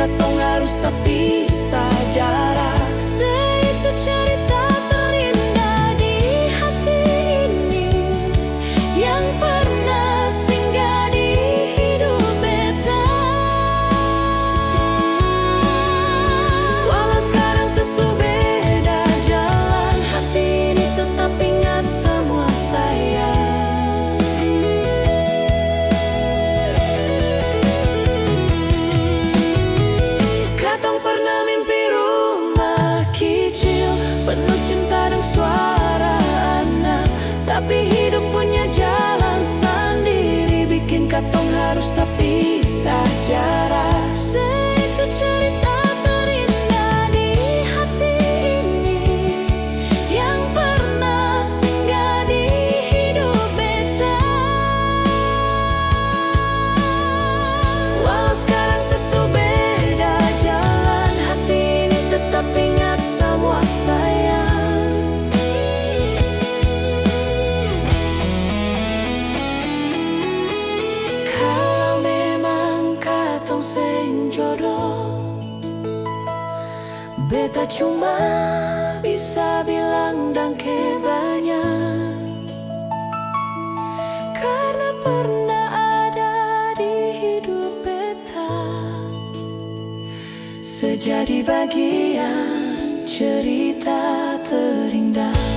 katong harus terpisah jarak. Seitu cerita terindah di hati ini, yang pernah singgah di hidup beta. Walau sekarang sesubeda jalan, hati ini tetap ingat semua sayang. Katong pernah mimpi rumah kecil penuh cinta dan suara anak, tapi hidup punya jalan sendiri, bikin katong harus terpisah jarak. Seitu cerita terindah di hati ini, yang pernah singgah di hidup beta. Walau sekarang sesubeda jalan, hati ini tetap ingat semua sayang. Kalau memang katong seng jodoh, beta cuma bisa bilang dangke banyak, karena pernah ada di hidup beta, sejadi bagian cerita terindah.